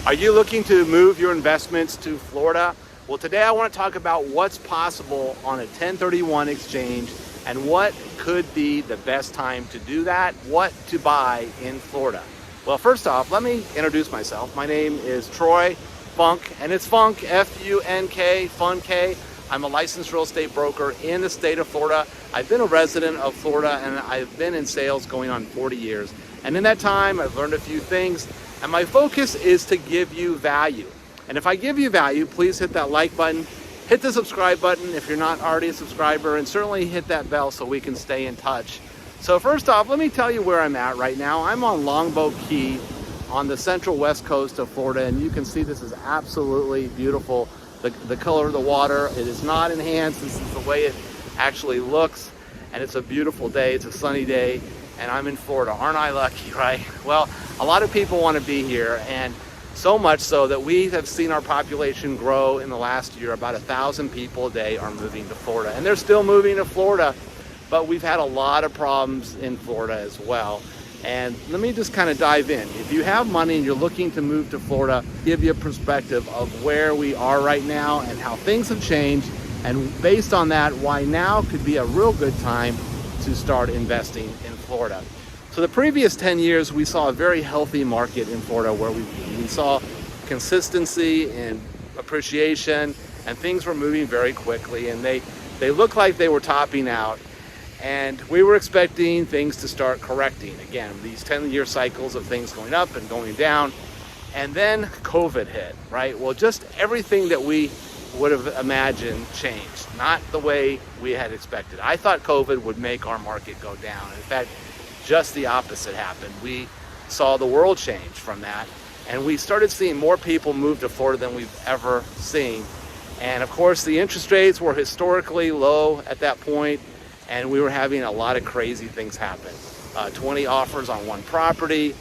Are you looking to move your investments to Florida? Well, today I want to talk about what's possible on a 1031 exchange and what could be the best time to do that, what to buy in Florida. Well, first off, let me introduce myself. My name is Troy Funk, and it's Funk, F-U-N-K, Fun-K. I'm a licensed real estate broker in the state of Florida. I've been a resident of Florida, and I've been in sales going on 40 years. And in that time, I've learned a few things, and my focus is to give you value. And if I give you value, please hit that like button, hit the subscribe button if you're not already a subscriber, and certainly hit that bell so we can stay in touch. So first off, let me tell you where I'm at right now. I'm on Longboat Key on the central west coast of Florida, and you can see this is absolutely beautiful. The color of the water, it is not enhanced. This is the way it actually looks, and it's a beautiful day. It's a sunny day, and I'm in Florida. Aren't I lucky, right? Well, a lot of people want to be here, and so much so that we have seen our population grow in the last year. About 1,000 people a day are moving to Florida, and they're still moving to Florida, but we've had a lot of problems in Florida as well. And let me just kind of dive in. If you have money and you're looking to move to Florida, give you a perspective of where we are right now and how things have changed, and based on that, why now could be a real good time to start investing in Florida. So the previous 10 years, we saw a very healthy market in Florida where we saw consistency and appreciation, and things were moving very quickly, and they looked like they were topping out. And we were expecting things to start correcting. Again, these 10-year cycles of things going up and going down. And then COVID hit, right? Well, just everything that we would have imagined changed, not the way we had expected. I thought COVID would make our market go down. In fact, just the opposite happened. We saw the world change from that, and we started seeing more people move to Florida than we've ever seen. And of course, the interest rates were historically low at that point, and we were having a lot of crazy things happen. 20 offers on one property,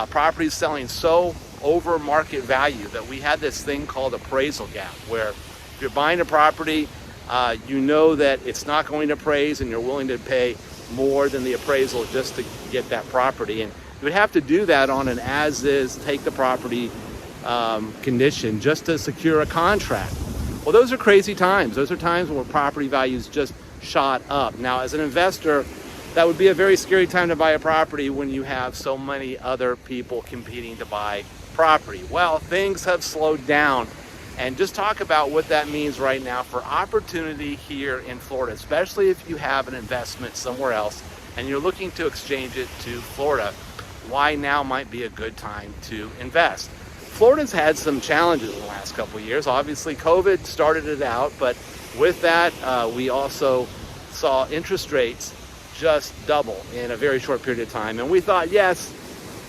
properties selling so over market value that we had this thing called appraisal gap, where if you're buying a property, you know that it's not going to appraise, and you're willing to pay more than the appraisal just to get that property. And you would have to do that on an as-is, take the property condition just to secure a contract. Well, those are crazy times. Those are times where property values just shot up. Now, as an investor, that would be a very scary time to buy a property when you have so many other people competing to buy property. Well, things have slowed down, and just talk about what that means right now for opportunity here in Florida, especially if you have an investment somewhere else and you're looking to exchange it to Florida. Why now might be a good time to invest. Florida's had some challenges in the last couple of years. Obviously, COVID started it out, but with that, we also saw interest rates just double in a very short period of time. And we thought, yes,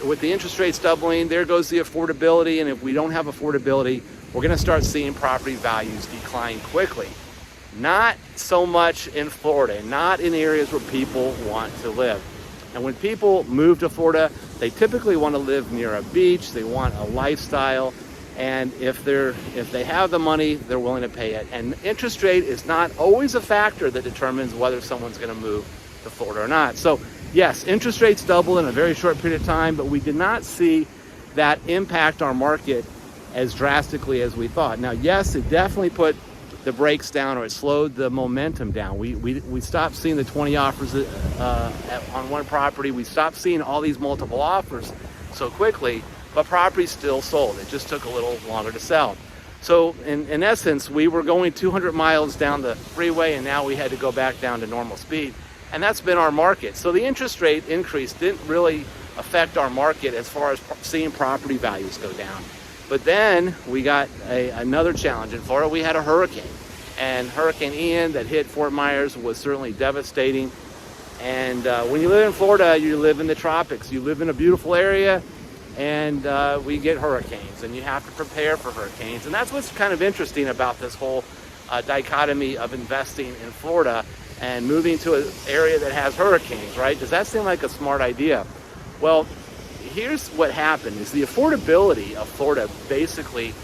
with the interest rates doubling, there goes the affordability. And if we don't have affordability, we're going to start seeing property values decline quickly. Not so much in Florida, not in areas where people want to live. And when people move to Florida, they typically want to live near a beach. They want a lifestyle. And if they have the money, they're willing to pay it. And interest rate is not always a factor that determines whether someone's going to move to Florida or not. So yes, interest rates doubled in a very short period of time, but we did not see that impact our market as drastically as we thought. Now, yes, it definitely put the brakes down, or it slowed the momentum down. We stopped seeing the 20 offers on one property. We stopped seeing all these multiple offers so quickly. But properties still sold. It just took a little longer to sell. So in essence, we were going 200 miles down the freeway, and now we had to go back down to normal speed. And that's been our market. So the interest rate increase didn't really affect our market as far as seeing property values go down. But then we got another challenge in Florida. We had a hurricane, and Hurricane Ian that hit Fort Myers was certainly devastating. And when you live in Florida, you live in the tropics. You live in a beautiful area, and we get hurricanes, and you have to prepare for hurricanes. And that's what's kind of interesting about this whole dichotomy of investing in Florida and moving to an area that has hurricanes, right? Does that seem like a smart idea? Well, here's what happened is the affordability of Florida basically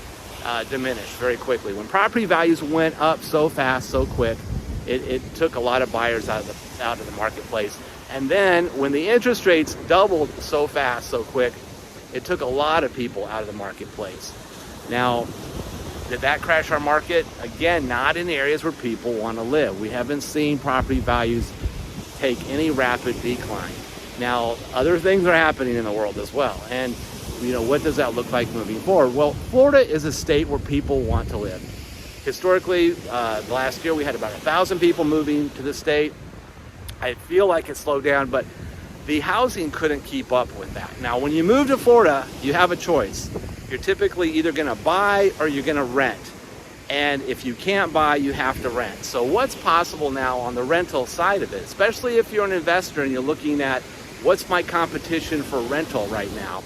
diminished very quickly. When property values went up so fast, so quick, it took a lot of buyers out of the marketplace. And then when the interest rates doubled so fast, so quick, it took a lot of people out of the marketplace. Now, did that crash our market? Again, not in areas where people want to live. We haven't seen property values take any rapid decline. Now, other things are happening in the world as well. And, what does that look like moving forward? Well, Florida is a state where people want to live. Historically, last year we had about 1,000 people moving to the state. I feel like it slowed down, but the housing couldn't keep up with that. Now, when you move to Florida, you have a choice. You're typically either gonna buy or you're gonna rent. And if you can't buy, you have to rent. So what's possible now on the rental side of it, especially if you're an investor and you're looking at what's my competition for rental right now?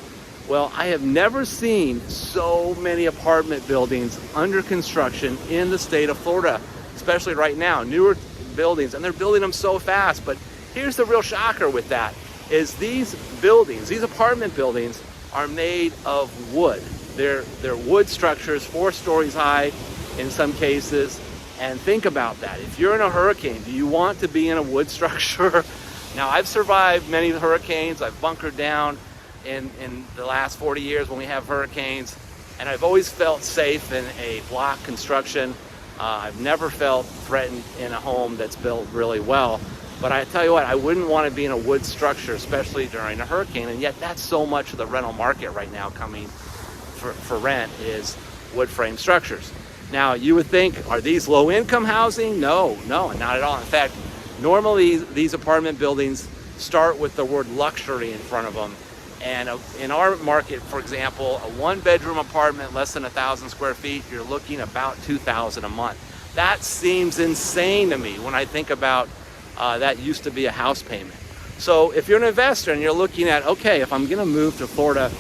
Well, I have never seen so many apartment buildings under construction in the state of Florida, especially right now, newer buildings, and they're building them so fast. But here's the real shocker with that, is these buildings, these apartment buildings are made of wood. They're wood structures, 4 stories high in some cases. And think about that. If you're in a hurricane, do you want to be in a wood structure? Now, I've survived many hurricanes. I've bunkered down in the last 40 years when we have hurricanes, and I've always felt safe in a block construction. I've never felt threatened in a home that's built really well. But I tell you what, I wouldn't want to be in a wood structure, especially during a hurricane, and yet that's so much of the rental market right now coming for rent is wood frame structures. Now, you would think, are these low-income housing? No, not at all. In fact, normally these apartment buildings start with the word luxury in front of them. And in our market, for example, a 1-bedroom apartment, less than 1,000 square feet, you're looking about $2,000 a month. That seems insane to me when I think about that used to be a house payment. So if you're an investor and you're looking at, okay, if I'm gonna move to Florida,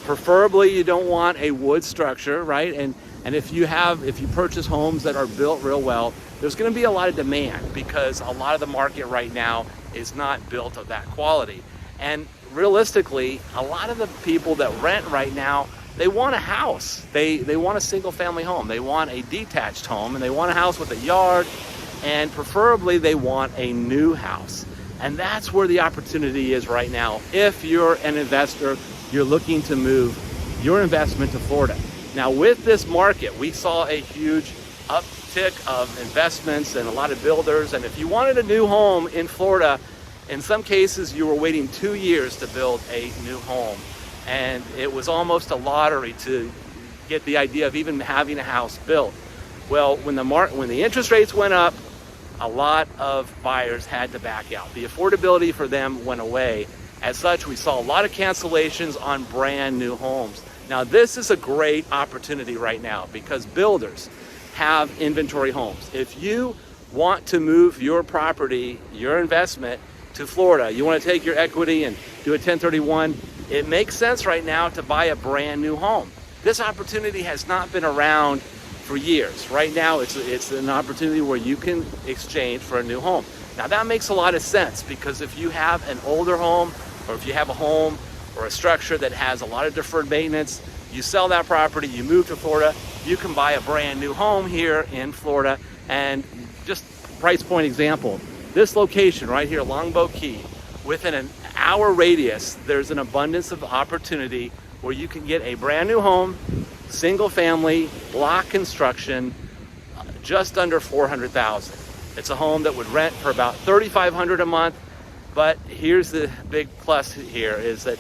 preferably you don't want a wood structure, right? And if you purchase homes that are built real well, there's gonna be a lot of demand because a lot of the market right now is not built of that quality. And realistically, a lot of the people that rent right now, they want a house. They want a single family home. They want a detached home, and they want a house with a yard, and preferably they want a new house. And that's where the opportunity is right now. If you're an investor, you're looking to move your investment to Florida. Now, with this market, we saw a huge uptick of investments and a lot of builders. And if you wanted a new home in Florida, in some cases, you were waiting 2 years to build a new home. And it was almost a lottery to get the idea of even having a house built. Well, when the interest rates went up, a lot of buyers had to back out. The affordability for them went away. As such, we saw a lot of cancellations on brand new homes. Now, this is a great opportunity right now because builders have inventory homes. If you want to move your property, your investment to Florida, you want to take your equity and do a 1031, it makes sense right now to buy a brand new home. This opportunity has not been around for years. Right now, it's an opportunity where you can exchange for a new home. Now, that makes a lot of sense because if you have an older home, or if you have a home or a structure that has a lot of deferred maintenance, you sell that property, you move to Florida, you can buy a brand new home here in Florida. And just price point example, this location right here, Longboat Key, within an hour radius, there's an abundance of opportunity where you can get a brand new home, single family, block construction, just under $400,000. It's a home that would rent for about $3,500 a month. But here's the big plus here is that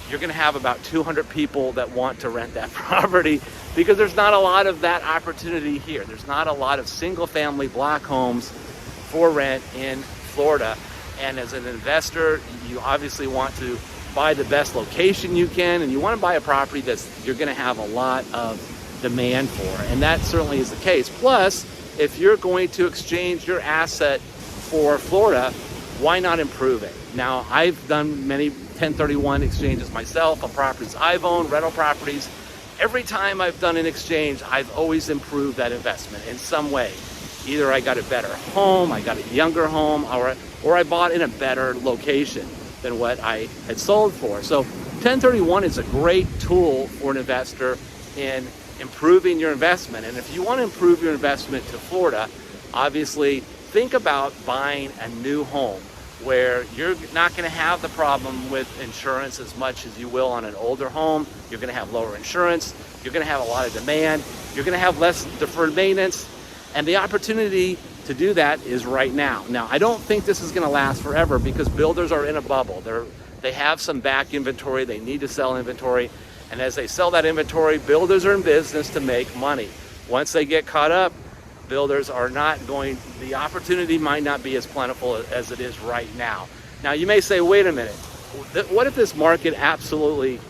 you're gonna have about 200 people that want to rent that property because there's not a lot of that opportunity here. There's not a lot of single family block homes for rent in Florida. And as an investor, you obviously want to buy the best location you can, and you want to buy a property you're gonna have a lot of demand for. And that certainly is the case. Plus, if you're going to exchange your asset for Florida, why not improve it? Now, I've done many 1031 exchanges myself on properties I've owned, rental properties. Every time I've done an exchange, I've always improved that investment in some way. Either I got a better home, I got a younger home, or I bought in a better location than what I had sold for. So 1031 is a great tool for an investor in improving your investment. And if you want to improve your investment to Florida, obviously think about buying a new home. where you're not going to have the problem with insurance as much as you will on an older home. You're going to have lower insurance. You're going to have a lot of demand. You're going to have less deferred maintenance. And the opportunity to do that is right now. Now, I don't think this is going to last forever because builders are in a bubble. They have some back inventory. They need to sell inventory. And as they sell that inventory, builders are in business to make money. Once they get caught up, builders are not going, the opportunity might not be as plentiful as it is right now. Now you may say, wait a minute, what if this market absolutely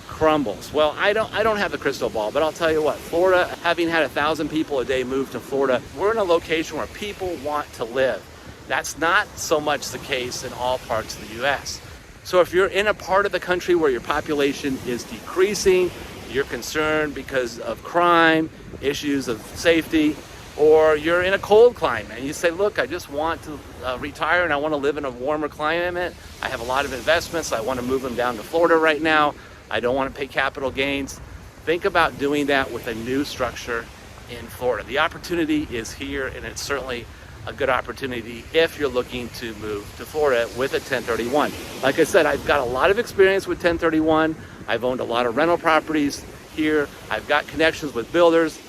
crumbles? Well, I don't have the crystal ball, but I'll tell you what, Florida, having had 1,000 people a day move to Florida, we're in a location where people want to live. That's not so much the case in all parts of the US. So if you're in a part of the country where your population is decreasing, you're concerned because of crime, issues of safety, or you're in a cold climate and you say, look, I just want to retire and I want to live in a warmer climate. I have a lot of investments. I want to move them down to Florida right now. I don't want to pay capital gains. Think about doing that with a new structure in Florida. The opportunity is here, and it's certainly a good opportunity if you're looking to move to Florida with a 1031. Like I said, I've got a lot of experience with 1031. I've owned a lot of rental properties here. I've got connections with builders.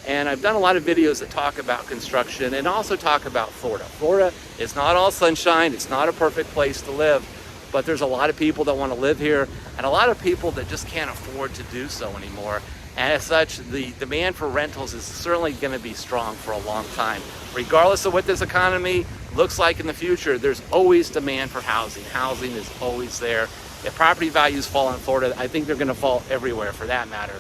And I've done a lot of videos that talk about construction and also talk about Florida. Florida is not all sunshine. It's not a perfect place to live, but there's a lot of people that want to live here and a lot of people that just can't afford to do so anymore. And as such, the demand for rentals is certainly going to be strong for a long time. Regardless of what this economy looks like in the future, there's always demand for housing. Housing is always there. If property values fall in Florida, I think they're going to fall everywhere for that matter.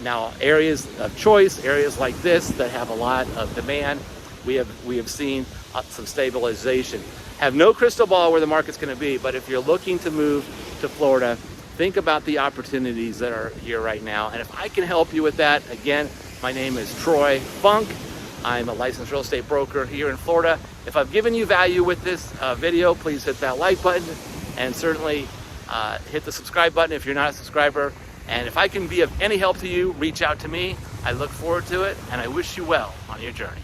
Now, areas of choice, areas like this that have a lot of demand, we have seen some stabilization. Have no crystal ball where the market's going to be, but if you're looking to move to Florida, think about the opportunities that are here right now. And if I can help you with that, again, my name is Troy Funk. I'm a licensed real estate broker here in Florida. If I've given you value with this video, please hit that like button and certainly hit the subscribe button if you're not a subscriber. And if I can be of any help to you, reach out to me. I look forward to it, and I wish you well on your journey.